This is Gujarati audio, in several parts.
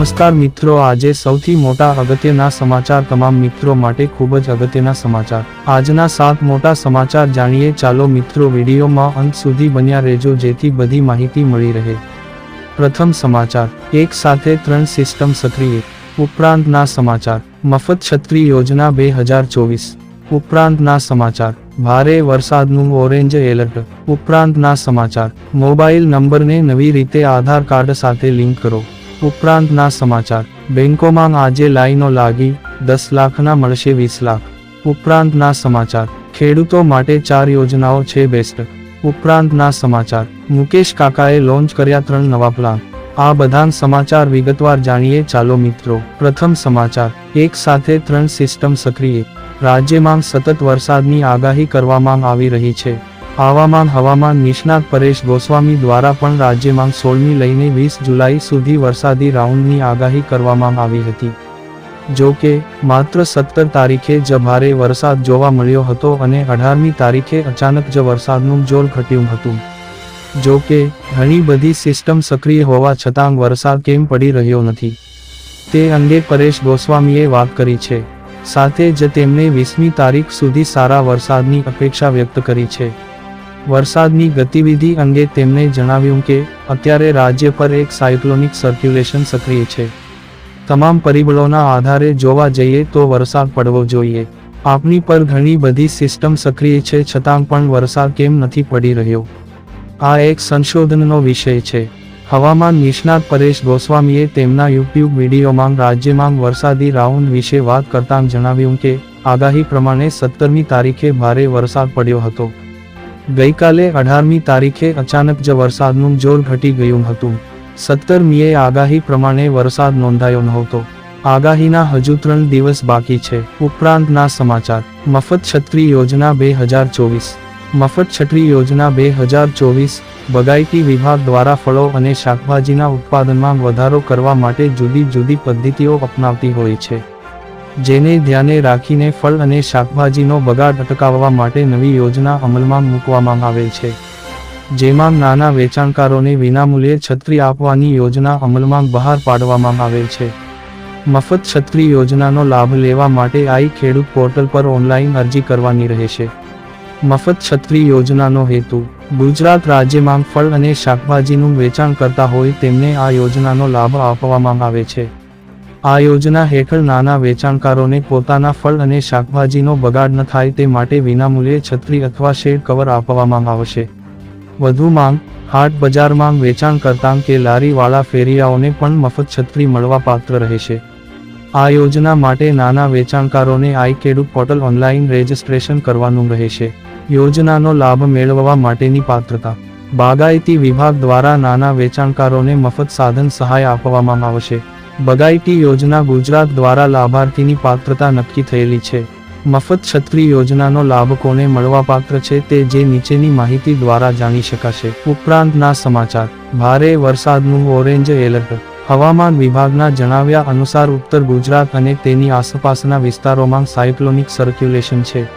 નમસ્કાર મિત્રો, આજે સૌથી મોટા અગત્યના સમાચાર તમામ મિત્રો માટે ખૂબ જ અગત્યના સમાચાર। આજના 7 મોટા સમાચાર જાણીએ। ચાલો મિત્રો, વિડીયોમાં અંત સુધી બન્યા રહેજો જેથી બધી માહિતી મળી રહે। પ્રથમ સમાચાર, એક સાથે 3 સિસ્ટમ સક્રિય। ઉપરાંતના સમાચાર, મફત છત્રી યોજના 2024। ઉપરાંતના સમાચાર, ભારે વરસાદનું ઓરેન્જ એલર્ટ। ઉપરાંતના સમાચાર, મોબાઈલ નંબરને નવી રીતે આધાર કાર્ડ સાથે લિંક કરો। ઉપરાંતના સમાચાર, બેંકોમાં આજે લાઈનો લાગી, 10 લાખના મળશે 20 લાખ। ઉપરાંતના સમાચાર, ખેડૂતો માટે 4 યોજનાઓ છે બેસ્ટ। ઉપરાંતના સમાચાર, મુકેશ કાકાએ લોન્ચ કર્યા 3 નવા પ્લાન। આ બધા સમાચાર વિગતવાર જાણીએ। ચાલો મિત્રો, પ્રથમ સમાચાર, એક સાથે 3 સિસ્ટમ સક્રિય। રાજ્યમાં સતત વરસાદની આગાહી કરવામાં આવી રહી છે। હવામાન નિષ્ણાત પરેશ ગોસ્વામી દ્વારા પણ રાજ્યમાં 16મી લઈને 20 જુલાઈ સુધી વરસાદી રાઉન્ડની આગાહી કરવામાં આવી હતી। જો કે માત્ર 17 તારીખે જ ભારે વરસાદ જોવા મળ્યો હતો અને 18મી તારીખે અચાનક જ વરસાદનું જોર ઘટ્યું હતું। જો કે ઘણી બધી સિસ્ટમ સક્રિય હોવા છતાં વરસાદ કેમ પડી રહ્યો નથી તે અંગે પરેશ ગોસ્વામીએ વાત કરી છે। સાથે જ તેમણે 20મી તારીખ સુધી સારા વરસાદની અપેક્ષા વ્યક્ત કરી છે। વરસાદની ગતિવિધિ અંગે તેમણે જણાવ્યું કે અત્યારે રાજ્ય પર એક સાયક્લોનિક સર્ક્યુલેશન સક્રિય છે। તમામ પરિબળોના આધારે જોવા જઈએ તો વરસાદ પડવો જોઈએ। આપણી પર ઘણી બધી સિસ્ટમ સક્રિય છે છતાં પણ વરસાદ કેમ નથી પડી રહ્યો? આ એક સંશોધનનો વિષય છે। હવામાન નિષ્ણાત પરેશ ગોસ્વામીએ તેમના યુટ્યુબ વિડીયોમાં રાજ્યમાં વરસાદી રાઉન્ડ વિશે વાત કરતાં જણાવ્યું કે આગાહી પ્રમાણે 17મી તારીખે ભારે વરસાદ પડ્યો હતો। ગઈકાલે 18મી તારીખે અચાનક જ વરસાદનું જોર ઘટી ગયું હતું। 17મીએ આગાહી પ્રમાણે વરસાદ નોંધાયો નહોતો। આગાહીના હજુ 3 દિવસ બાકી છે। ઉપરાંતના સમાચાર, મફત છત્રી યોજના 2024। મફત છત્રી યોજના 2024 બાગાયતી વિભાગ દ્વારા ફળો અને શાકભાજીના ઉત્પાદનમાં વધારો કરવા માટે જુદી જુદી પદ્ધતિઓ અપનાવતી હોય છે, જેને ધ્યાને રાખીને ફળ અને શાકભાજીનો બગાડ અટકાવવા માટે નવી યોજના અમલમાં મૂકવામાં આવેલ છે, જેમાં નાના વેચાણકારોને વિનામૂલ્યે છત્રી આપવાની યોજના અમલમાં બહાર પાડવામાં આવેલ છે। મફત છત્રી યોજનાનો લાભ લેવા માટે આઈ ખેડૂત પોર્ટલ પર ઓનલાઈન અરજી કરવાની રહેશે। મફત છત્રી યોજનાનો હેતુ, ગુજરાત રાજ્યમાં ફળ અને શાકભાજીનું વેચાણ કરતા હોય તેમને આ યોજનાનો લાભ આપવામાં આવે છે। આ યોજના હેઠળ નાના વેચાણકારોને પોતાના ફળ અને શાકભાજીનો બગાડ ન થાય તે માટે વિનામૂલ્યે છત્રી અથવા શેડ કવર આપવામાં આવશે। વધુમાં હાટ બજારમાં વેચાણ કરતા કે લારીવાળા ફેરિયાઓને પણ મફત છત્રી મળવા પાત્ર રહેશે। આ યોજના માટે નાના વેચાણકારોને આઈ ખેડૂત પોર્ટલ ઓનલાઈન રજીસ્ટ્રેશન કરવાનું રહેશે। યોજનાનો લાભ મેળવવા માટેની પાત્રતા, બાગાયતી વિભાગ દ્વારા નાના વેચાણકારોને મફત સાધન સહાય આપવામાં આવશે। બાગાયતી યોજના ગુજરાત દ્વારા લાભાર્થીની પાત્રતા નક્કી થયેલી છે। મફત છત્રી યોજનાનો લાભ કોને મળવાપાત્ર છે તે જે નીચેની માહિતી દ્વારા જાણી શકાશે। ઉપરાંતના સમાચાર, ભારે વરસાદનું ઓરેન્જ એલર્ટ। હવામાન વિભાગના જણાવ્યા અનુસાર ઉત્તર ગુજરાત અને તેની આસપાસના વિસ્તારોમાં સાયક્લોનિક સર્ક્યુલેશન છે,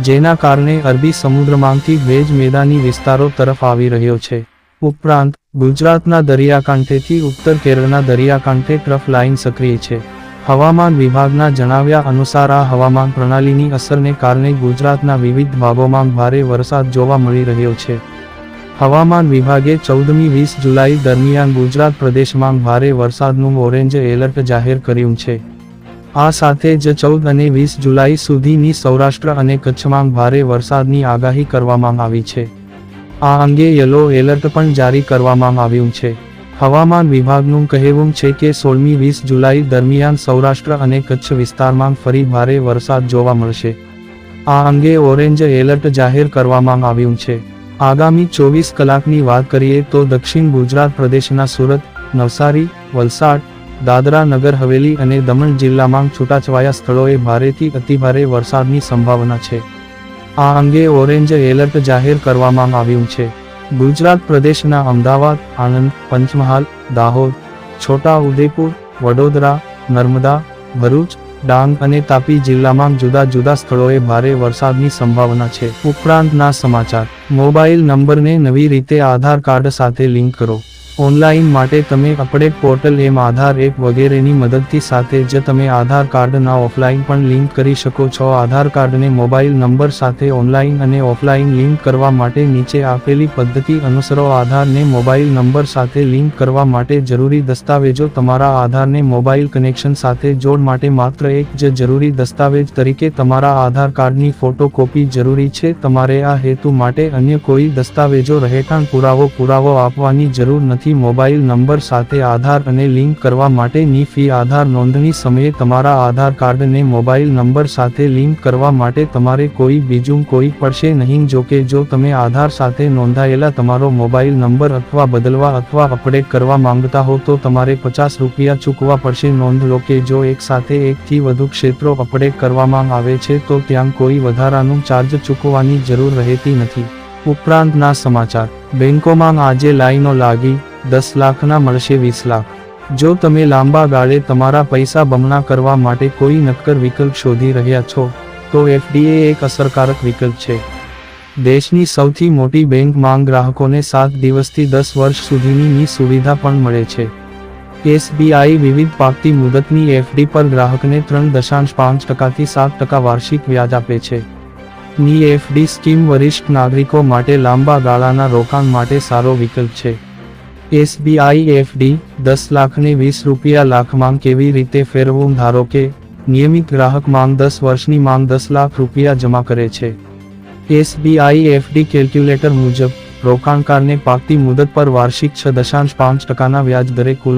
જેના કારણે અરબી સમુદ્રમાંથી ભેજ મેદાની વિસ્તારો તરફ આવી રહ્યો છે। ઉપરાંત ગુજરાતના દરિયાકાંઠેથી ઉત્તર કેરળના દરિયાકાંઠે ટ્રફ લાઇન સક્રિય છે। હવામાન વિભાગના જણાવ્યા અનુસાર આ હવામાન પ્રણાલીની અસરને કારણે ગુજરાતના વિવિધ ભાગોમાં ભારે વરસાદ જોવા મળી રહ્યો છે। હવામાન વિભાગે 14મી 20 જુલાઈ દરમિયાન ગુજરાત પ્રદેશમાં ભારે વરસાદનું ઓરેન્જ એલર્ટ જાહેર કર્યું છે। આ સાથે જ 14 અને 20 જુલાઈ સુધીની સૌરાષ્ટ્ર અને કચ્છમાં ભારે વરસાદની આગાહી કરવામાં આવી છે। આ અંગે યલો એલર્ટ પણ જારી કરવામાં આવ્યું છે। હવામાન વિભાગનું કહેવું છે કે 16મી 20 જુલાઈ દરમિયાન સૌરાષ્ટ્ર અને કચ્છ વિસ્તારમાં ફરી ભારે વરસાદ જોવા મળશે। આ અંગે ઓરેન્જ એલર્ટ જાહેર કરવામાં આવ્યું છે। આગામી 24 કલાકની વાત કરીએ તો દક્ષિણ ગુજરાત પ્રદેશના સુરત, નવસારી, વલસાડ, દાદરા નગર હવેલી અને દમણ જિલ્લામાં છૂટાછવાયા સ્થળોએ ભારેથી અતિભારે વરસાદની સંભાવના છે। આ અંગે ઓરેન્જ એલર્ટ જાહેર કરવામાં આવ્યું છે। ગુજરાત પ્રદેશના અમદાવાદ, આણંદ, પંચમહાલ, દાહોદ, છોટા ઉદેપુર, વડોદરા, નર્મદા, ભરૂચ, ડાંગ અને તાપી જિલ્લામાં જુદા જુદા સ્થળોએ ભારે વરસાદની સંભાવના છે। ઉપરાંતના સમાચાર, મોબાઈલ નંબરને નવી રીતે આધાર કાર્ડ સાથે લિંક કરો। ઓનલાઈન માટે તમે અપડેટ પોર્ટલ આધાર એપ વગેરેની મદદથી સાથે જ તમે આધાર કાર્ડના ઓફલાઈન પણ લિંક કરી શકો છો. આધાર કાર્ડને મોબાઈલ નંબર સાથે ઓનલાઈન અને ઓફલાઈન લિંક કરવા માટે નીચે આપેલી પદ્ધતિ અનુસરો. આધારને મોબાઈલ નંબર સાથે લિંક કરવા માટે જરૂરી દસ્તાવેજો. તમારા આધારને મોબાઈલ કનેક્શન સાથે જોડ માટે માત્ર એક જ જરૂરી દસ્તાવેજ તરીકે તમારા આધાર કાર્ડની ફોટોકોપી જરૂરી છે. તમારે આ હેતુ માટે અન્ય કોઈ દસ્તાવેજો રહેઠાણ પુરાવો આપવાની જરૂર નથી. મોબાઈલ નંબર સાથે આધાર અને લિંક કરવા માટેની ફી. આધાર નોંધણી સમયે તમારા આધાર કાર્ડને મોબાઈલ નંબર સાથે લિંક કરવા માટે તમારે બીજું કોઈ પડશે નહીં. જોકે જો તમે આધાર સાથે નોંધાયેલા તમારો મોબાઈલ નંબર અથવા બદલવા અથવા અપડેટ કરવા માંગતા હો તો તમારે ₹50 ચૂકવવા પડશે. નોંધ લો કે જો એક સાથે એકથી વધુ ક્ષેત્રો અપડેટ કરવામાં આવે છે તો ત્યાં કોઈ વધારાનું ચાર્જ ચૂકવવાની જરૂર રહેતી નથી. ઉપરાંતના સમાચાર. બેંકોમાં આજે લાઈનો લાગી, 10 લાખના મળશે 20 લાખ. જો તમે લાંબા ગાળે તમારા પૈસા બમણા કરવા માટે કોઈ નક્કર વિકલ્પ શોધી રહ્યા છો તો એફડી એક અસરકારક વિકલ્પ છે. દેશની સૌથી મોટી બેંકમાં ગ્રાહકોને 7 દિવસથી 10 વર્ષ સુધીની સુવિધા પણ મળે છે. એસબીઆઈ વિવિધ પાકતી મુદતની એફડી પર ગ્રાહકને 3.5% થી 7% વાર્ષિક વ્યાજ આપે છે. ની એફડી સ્કીમ વરિષ્ઠ નાગરિકો માટે લાંબા ગાળાના રોકાણ માટે સારો વિકલ્પ છે. એસબીઆઈ એફડી 10 લાખને ₹20 લાખમાં કેવી રીતે ફેરવવું? ધારો કે નિયમિત ગ્રાહક માંગ 10 વર્ષની માંગ ₹10 લાખ જમા કરે છે. એસબીઆઈ એફડી કેલ્ક્યુલેટર મુજબ રોકાણકારને પાકતી મુદત પર વાર્ષિક 6.5% વ્યાજ દરે કુલ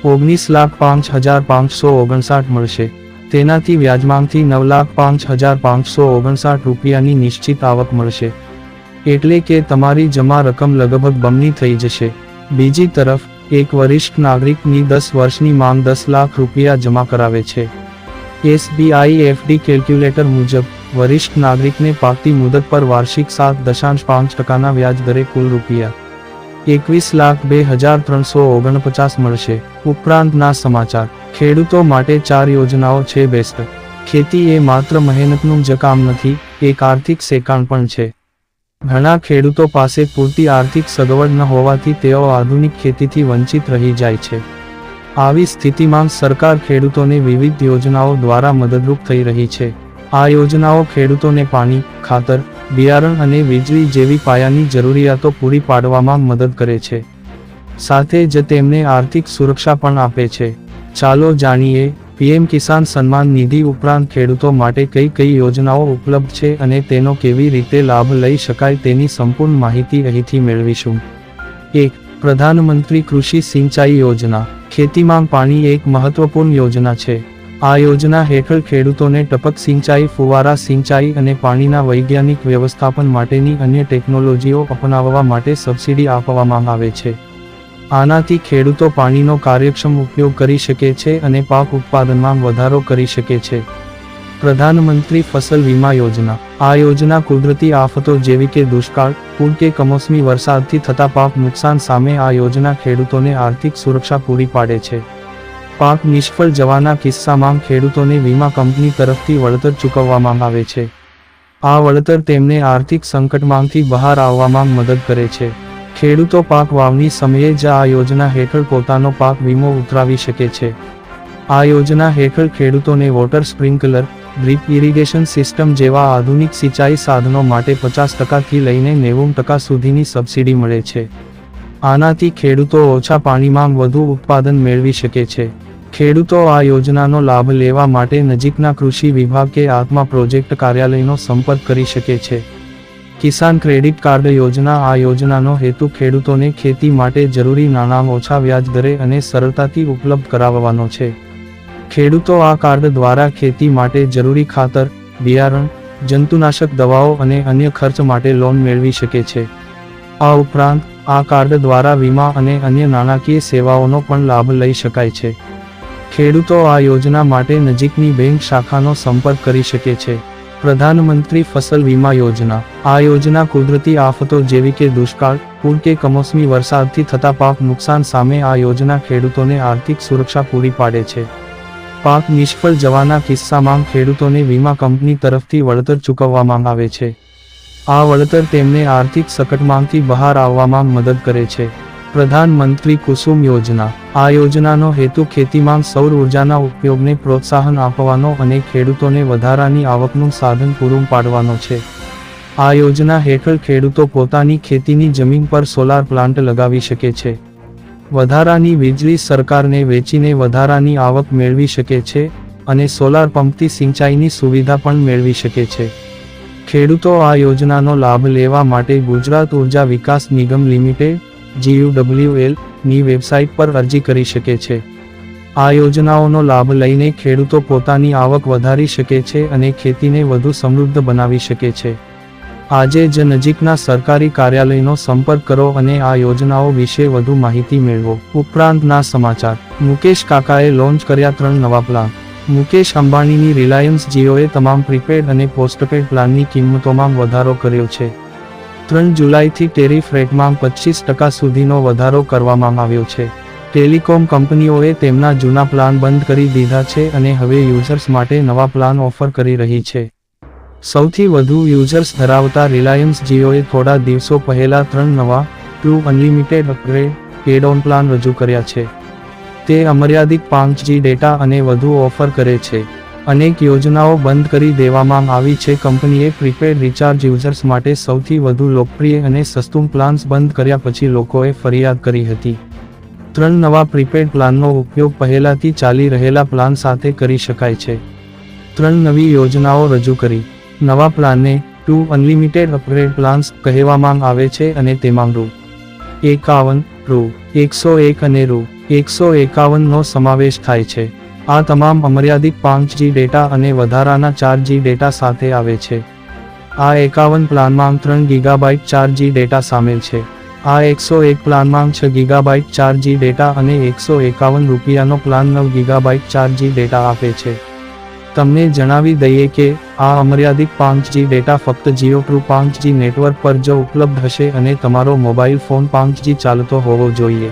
₹19,05,559 મળશે. તેનાથી વ્યાજમાંથી ₹9,05,559ની નિશ્ચિત આવક મળશે. એટલે કે તમારી જમા રકમ લગભગ બમણી થઈ જશે. બીજી તરફ એક વરિષ્ઠ નાગરિકની 10 વર્ષની માંગ ₹10 લાખ જમા કરાવે છે. એસબીઆઈ એફડી કેલ્ક્યુલેટર મુજબ વરિષ્ઠ નાગરિકને પાકતી મુદત પર વાર્ષિક 7.5% વ્યાજ દરે કુલ ₹21,02,349 મળશે. ઉપરાંતના સમાચાર. ખેડૂતો માટે 4 યોજનાઓ છે. બેસ્ટ ખેતી એ માત્ર મહેનતનું જ કામ નથી, એક આર્થિક સેકાણ પણ છે. ઘણા ખેડૂતો પાસે પૂરતી આર્થિક સગવડ ન હોવાથી તેઓ આધુનિક ખેતીથી વંચિત રહી જાય છે. આવી સ્થિતિમાં સરકાર ખેડૂતોને વિવિધ યોજનાઓ દ્વારા મદદરૂપ થઈ રહી છે. આ યોજનાઓ ખેડૂતોને પાણી, ખાતર, બિયારણ અને વીજળી જેવી પાયાની જરૂરિયાતો પૂરી પાડવામાં મદદ કરે છે. સાથે જ તેમને આર્થિક સુરક્ષા પણ આપે છે. ચાલો જાણીએ પીએમ કિસાન સન્માન નિધિ ઉપરાંત ખેડૂતો માટે કઈ યોજનાઓ ઉપલબ્ધ છે અને તેનો કેવી રીતે લાભ લઈ શકાય તેની સંપૂર્ણ માહિતી અહીંથી મેળવીશું. 1. પ્રધાનમંત્રી કૃષિ સિંચાઈ યોજના. ખેતીમાં પાણી એક મહત્વપૂર્ણ યોજના છે. આ યોજના હેઠળ ખેડૂતોને ટપક સિંચાઈ, ફુવારા સિંચાઈ અને પાણીના વૈજ્ઞાનિક વ્યવસ્થાપન માટેની અન્ય ટેકનોલોજીઓ અપનાવવા માટે સબસિડી આપવામાં આવે છે. આનાથી ખેડૂતો પાણીનો કાર્યક્ષમ ઉપયોગ કરી શકે છે અને પાક ઉત્પાદનમાં વધારો કરી શકે છે. પ્રધાનમંત્રી ફસલ વીમા યોજના. આ યોજના કુદરતી આફતો જેવી કે દુષ્કાળ, પૂર કે કમોસમી વરસાદથી થતા પાક નુકસાન સામે આ યોજના ખેડૂતોને આર્થિક સુરક્ષા પૂરી પાડે છે. પાક નિષ્ફળ જવાના કિસ્સામાં ખેડૂતોને વીમા કંપની તરફથી વળતર ચૂકવવામાં આવે છે. આ વળતર તેમને આર્થિક સંકટમાંથી બહાર આવવામાં મદદ કરે છે. ખેડૂતો પાક વાવણી સમયે જ આ યોજના હેઠળ પોતાનો પાક વીમો ઉતરાવી શકે છે. આ યોજના હેઠળ ખેડૂતોને water sprinkler, drip irrigation system જેવા આધુનિક સિંચાઈ સાધનો માટે 50% થી લઈને 90% સુધીની સબસિડી મળે છે. આનાથી ખેડૂતો ઓછા પાણીમાં વધુ ઉત્પાદન મેળવી શકે છે. ખેડૂતો આ યોજનાનો લાભ લેવા માટે નજીકના કૃષિ વિભાગ કે આત્મા પ્રોજેક્ટ કાર્યાલયનો સંપર્ક કરી શકે છે. કિસાન ક્રેડિટ કાર્ડ યોજના. આ યોજનાનો હેતુ ખેડૂતોને ખેતી માટે જરૂરી નાણાં ઓછા વ્યાજ દરે અને સરળતાથી ઉપલબ્ધ કરાવવાનો છે. ખેડૂતો આ કાર્ડ દ્વારા ખેતી માટે જરૂરી ખાતર, બિયારણ, જંતુનાશક દવાઓ અને અન્ય ખર્ચ માટે લોન મેળવી શકે છે. આ ઉપરાંત આ કાર્ડ દ્વારા વીમા અને અન્ય નાણાકીય સેવાઓનો પણ લાભ લઈ શકાય છે. ખેડૂતો આ યોજના માટે નજીકની બેંક શાખાનો સંપર્ક કરી શકે છે. પ્રધાનમંત્રી ફસલ વીમા યોજના. આ યોજના કુદરતી આફતો જેવી કે દુષ્કાળ, પૂર કે કમોસમી વરસાદથી થતા પાક નુકસાન સામે આ યોજના ખેડૂતોને આર્થિક સુરક્ષા પૂરી પાડે છે. પાક નિષ્ફળ જવાના કિસ્સામાં ખેડૂતોને વીમા કંપની તરફથી વળતર ચૂકવવામાં આવે છે. આ વળતર તેમને આર્થિક સંકટમાંથી બહાર આવવામાં મદદ કરે છે. પ્રધાનમંત્રી કુસુમ યોજના. આ યોજનાનો હેતુ ખેતીમાં સૌર ઉર્જાના ઉપયોગને પ્રોત્સાહન આપવાનો અને ખેડૂતોને વધારાની આવકનું સાધન પૂરું પાડવાનો છે. આ યોજના હેઠળ ખેડૂતો પોતાની ખેતીની જમીન પર સોલાર પ્લાન્ટ લગાવી શકે છે. વધારાની વીજળી સરકારને વેચીને વધારાની આવક મેળવી શકે છે અને સોલાર પંપથી સિંચાઈની સુવિધા પણ મેળવી શકે છે. ખેડૂતો આ યોજનાનો લાભ લેવા માટે ગુજરાત ઉર્જા વિકાસ નિગમ લિમિટેડ GUWL ની વેબસાઇટ પર અરજી કરી શકે છે. આ યોજનાઓનો લાભ લઈને ખેડૂતો પોતાની આવક વધારી શકે છે અને ખેતીને વધુ સમૃદ્ધ બનાવી શકે છે. આજે જ નજીકના સરકારી કાર્યાલયનો સંપર્ક કરો અને આ યોજનાઓ વિશે વધુ માહિતી મેળવો. ઉપરાંતના સમાચાર. મુકેશ કાકાએ લોન્ચ કર્યા 3 નવા પ્લાન. મુકેશ અંબાણીની રિલાયન્સ જીઓએ તમામ પ્રીપેડ અને પોસ્ટપેડ પ્લાનની કિંમતોમાં વધારો કર્યો છે. 3 જુલાઈથી ટેરિફ રેટમાં 25% સુધીનો વધારો કરવામાં આવ્યો છે. ટેલિકોમ કંપનીઓએ તેમના જૂના પ્લાન બંધ કરી દીધા છે અને હવે યુઝર્સ માટે નવા પ્લાન ઓફર કરી રહી છે. સૌથી વધુ યુઝર્સ ધરાવતા રિલાયન્સ જીઓએ થોડા દિવસો પહેલા 3 નવા ટ્રુ અનલિમિટેડ અપગ્રેડ પેડ ઓન પ્લાન રજૂ કર્યા છે. તે અમર્યાદિત 5G ડેટા અને વધુ ઓફર કરે છે. અનેક યોજનાઓ બંધ કરી દેવામાં આવી છે. કંપનીએ પ્રીપેડ રિચાર્જ યુઝર્સ માટે સૌથી વધુ લોકપ્રિય અને સસ્તું પ્લાન્સ બંધ કર્યા પછી લોકોએ ફરિયાદ કરી હતી. 3 નવા પ્રીપેડ પ્લાનનો ઉપયોગ પહેલાથી ચાલી રહેલા પ્લાન સાથે કરી શકાય છે. 3 નવી યોજનાઓ રજૂ કરી. નવા પ્લાનને ટ્રુ અનલિમિટેડ અપગ્રેડ પ્લાન્સ કહેવામાં આવે છે અને તેમાં ₹51, ₹101 અને ₹151 નો સમાવેશ થાય છે. આ તમામ અમર્યાદિત 5G ડેટા અને વધારાના 4G ડેટા સાથે આવે છે. આ 51 પ્લાનમાં 3 GB 4G ડેટા સામેલ છે. આ 101 પ્લાનમાં 6 GB 4G ડેટા અને ₹151નો પ્લાન 9 GB 4G ડેટા આપે છે. તમને જણાવી દઈએ કે આ અમર્યાદિત 5G ડેટા ફક્ત જીઓ ટ્રુ 5G નેટવર્ક પર જ ઉપલબ્ધ હશે અને તમારો મોબાઈલ ફોન 5G ચાલતો હોવો જોઈએ.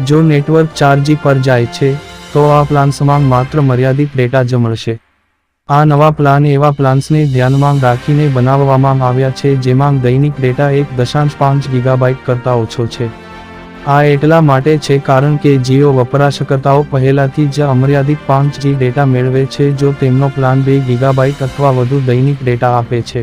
જો નેટવર્ક 4G પર જાય છે તો આ પ્લાન્સમાં માત્ર મર્યાદિત ડેટા જ મળશે. આ નવા પ્લાન એવા પ્લાન્સને ધ્યાનમાં રાખીને બનાવવામાં આવ્યા છે જેમાં દૈનિક ડેટા 1.5 GB કરતાં ઓછો છે. આ એટલા માટે છે કારણ કે જીઓ વપરાશકર્તાઓ પહેલાથી જ અમર્યાદિત 5G ડેટા મેળવે છે જો તેમનો પ્લાન 2 GB અથવા વધુ દૈનિક ડેટા આપે છે.